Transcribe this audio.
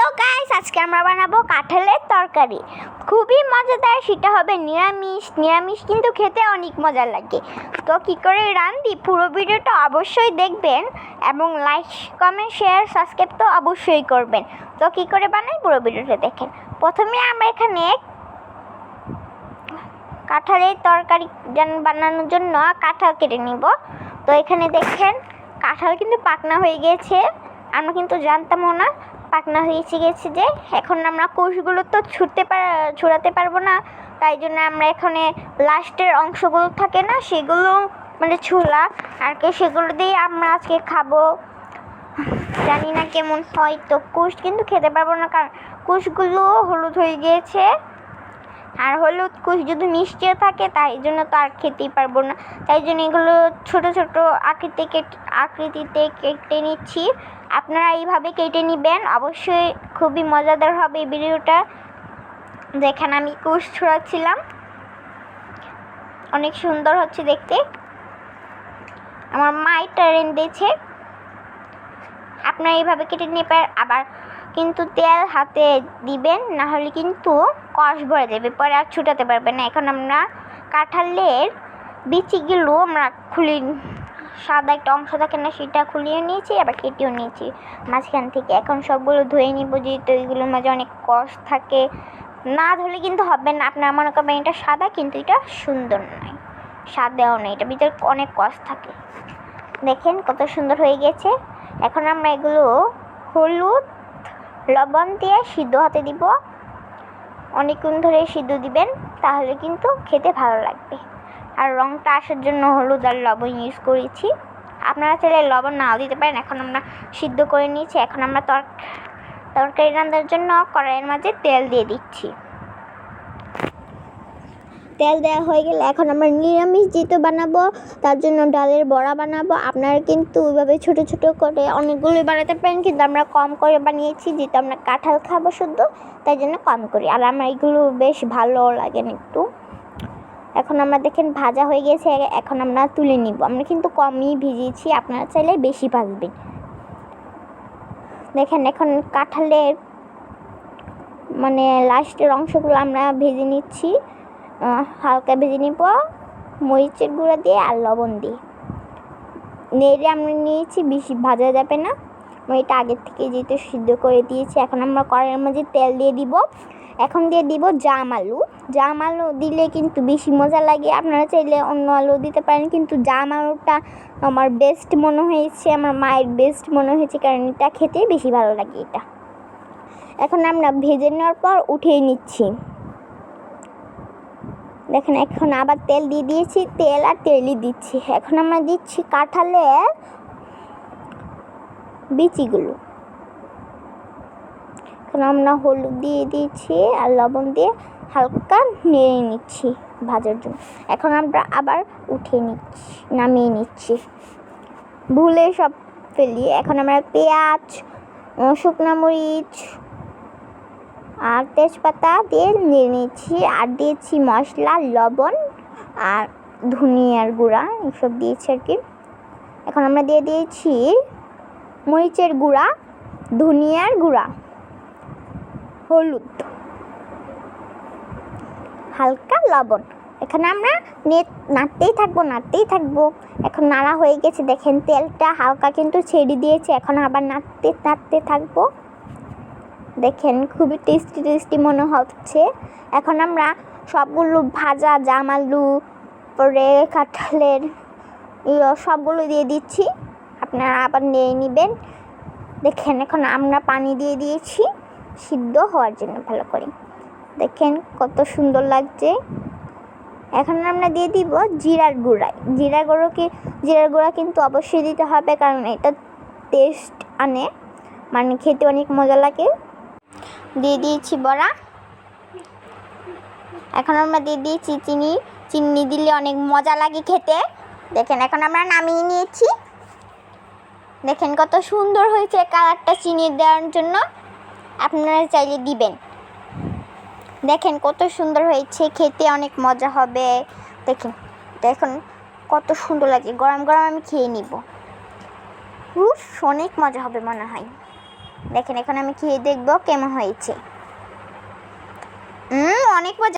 Hello guys, আজকে আমরা বানাবো কাঁঠালের তরকারি। খুবই মজাদার, সেটা হবে নিরামিষ কিন্তু খেতে অনেক মজা লাগে। তো কী করে রাঁধি পুরো ভিডিওটা অবশ্যই দেখবেন এবং লাইক কমেন্ট শেয়ার সাবস্ক্রাইব তো অবশ্যই করবেন। তো কী করে বানাই পুরো ভিডিওটা দেখেন। প্রথমে আমরা এখানে কাঁঠালের তরকারি বানানোর জন্য কাঁঠাল কেটে নিব। তো এখানে দেখেন কাঁঠাল কিন্তু পাকনা হয়ে গেছে, আমরা কিন্তু জানতামও না পাকনা হয়েছে গেছে যে। এখন আমরা কোষগুলো তো ছুড়াতে পারবো না, তাই জন্য আমরা এখানে লাস্টের অংশগুলো থাকে না সেগুলো মানে ছুলা আর কি, সেগুলো দিয়ে আমরা আজকে খাবো। জানি না কেমন হয়, তো কোষ কিন্তু খেতে পারবো না কারণ কোষগুলো হলুদ হয়ে গিয়েছে, আর হলুদ কোষ যদি মিষ্টিও থাকে তাই জন্য তো আর খেতেই পারবো না। তাই জন্য এগুলো ছোট ছোট আকৃতিতে কেটে নিচ্ছি। আপনারা এইভাবে কেটে নেবেন, অবশ্যই খুবই মজাদার হবে এই ভিডিওটা। দেখেন আমি কোষ ছড়াচ্ছিলাম, অনেক সুন্দর হচ্ছে দেখতে, আমার মা এটা রেঁধেছে। আপনারা এইভাবে কেটে নেবেন, আবার কিন্তু তেল হাতে দিবেন, না হলে কিন্তু কষ ভরে দেবে, পরে আর ছুটাতে পারবেন না। এখন আমরা কাঁঠালের বিচিগুলো আমরা সাদা একটা অংশ থাকে না সেটা খুলিয়ে নিয়েছি, আবার কেটেও নিয়েছি মাঝখান থেকে। এখন সবগুলো ধুয়ে নিব, যেহেতু এগুলোর মাঝে অনেক কষ থাকে, না ধুলে কিন্তু হবে না। আপনারা মনে করবেন এটা সাদা কিন্তু এটা সুন্দর নয়, সাদাও নয়, এটা ভিতরে অনেক কষ থাকে। দেখেন কত সুন্দর হয়ে গেছে। এখন আমরা এগুলো হলুদ লবণ দিয়ে সিদ্ধ হতে দিব, অনেকক্ষণ ধরে সিদ্ধ দিবেন, তাহলে কিন্তু খেতে ভালো লাগবে। আর রঙটা আসার জন্য হলুদ আর লবণ ইউজ করেছি, আপনারা চাইলে লবণ নাও দিতে পারেন। এখন আমরা সিদ্ধ করে নিয়েছি। এখন আমরা তরকারি রান্নার জন্য কড়াইয়ের মাঝে তেল দিয়ে দিচ্ছি। তেল দেওয়া হয়ে গেলে এখন আমরা নিরামিষ যেহেতু বানাবো তার জন্য ডালের বড়া বানাবো। আপনারা কিন্তু ওইভাবে ছোটো ছোটো করে অনেকগুলোই বানাতে পারেন, কিন্তু আমরা কম করে বানিয়েছি যেহেতু আমরা কাঁঠাল খাবো শুদ্ধ, তাই জন্য কম করি। আর আমার এগুলো বেশ ভালো লাগেন একটু। এখন আমরা দেখেন ভাজা হয়ে গেছে, এখন আমরা তুলে নিব। আমরা কিন্তু কমই ভিজিয়েছি, আপনারা চাইলে বেশি ভাজবেন। দেখেন এখন কাঁঠালের মানে লাস্টের অংশগুলো আমরা ভেজে নিচ্ছি, হালকা ভেজে নিব মরিচের গুঁড়া দিয়ে আর লবণ দিয়ে। নেড়ে আমরা নিয়েছি, বেশি ভাজা যাবে না, এটা আগের থেকে যেহেতু সিদ্ধ করে দিয়েছি। এখন আমরা কড়াইয়ের মাঝে তেল দিয়ে দিব। এখন দিয়ে দিব জাম আলু দিলে কিন্তু বেশি মজা লাগে। আপনারা চাইলে অন্য আলু দিতে পারেন, কিন্তু জাম আলুটা আমার বেস্ট মনে হয়েছে, আমার মায়ের বেস্ট মনে হয়েছে, কারণ এটা খেতে বেশি ভালো লাগে এটা। এখন আমরা ভেজে নেওয়ার পর উঠিয়ে নিচ্ছি। দেখেন এখন আবার তেল দিয়ে দিয়েছি, তেল আর তেলই দিচ্ছি। এখন আমরা দিচ্ছি কাঁঠালের বিচিগুলো। এখন আমরা হলুদ দিয়ে দিয়েছি আর লবণ দিয়ে হালকা নেড়ে নিচ্ছি ভাজার জন্য। এখন আমরা আবার নামিয়ে নিচ্ছি, ভুলে সব ফেলি। এখন আমরা পেঁয়াজ, শুকনো মরিচ আর তেজপাতা দিয়ে নিয়ে নিচ্ছি, আর দিয়েছি মশলা, লবণ আর ধনিয়ার গুঁড়া, এসব দিয়েছি আর কি। এখন আমরা দিয়ে দিয়েছি মরিচের গুঁড়া, ধনিয়ার গুঁড়া, হলুদ, হালকা লবণ। এখানে আমরা নাড়তেই থাকবো। এখন নাড়া হয়ে গেছে, দেখেন তেলটা হালকা কিন্তু ছেড়ে দিয়েছে। এখন আবার নাড়তে থাকবো। দেখেন খুবই টেস্টি মনে হচ্ছে। এখন আমরা সবগুলো ভাজা জাম আলু পরে কাঁঠালের সবগুলো দিয়ে দিচ্ছি, আপনারা আবার নিয়ে নেবেন। দেখেন এখন আমরা পানি দিয়ে দিয়েছি সিদ্ধ হওয়ার জন্য ভালো করে। দেখেন কত সুন্দর লাগছে। এখন আমরা দিয়ে দিব জিরার গুঁড়া কিন্তু অবশ্যই দিতে হবে, কারণ এটা টেস্ট আনে, মানে খেতে অনেক মজা লাগে। দিয়ে দিয়েছি বড়া। এখন আমরা দিয়ে দিয়েছি চিনি দিলে অনেক মজা লাগে খেতে। দেখেন এখন আমরা নামিয়ে নিয়েছি। দেখেন কত সুন্দর হয়েছে কালারটা চিনি দেওয়ার জন্য, আপনারা চাইলে দিবেন। দেখেন কত সুন্দর হয়েছে, খেতে অনেক মজা হবে। দেখুন কত সুন্দর লাগে, গরম গরম আমি খেয়ে নিব। অনেক মজা হবে মনে হয়। দেখেন এখন আমি খেয়ে দেখবো কেমন হয়েছে। অনেক মজা।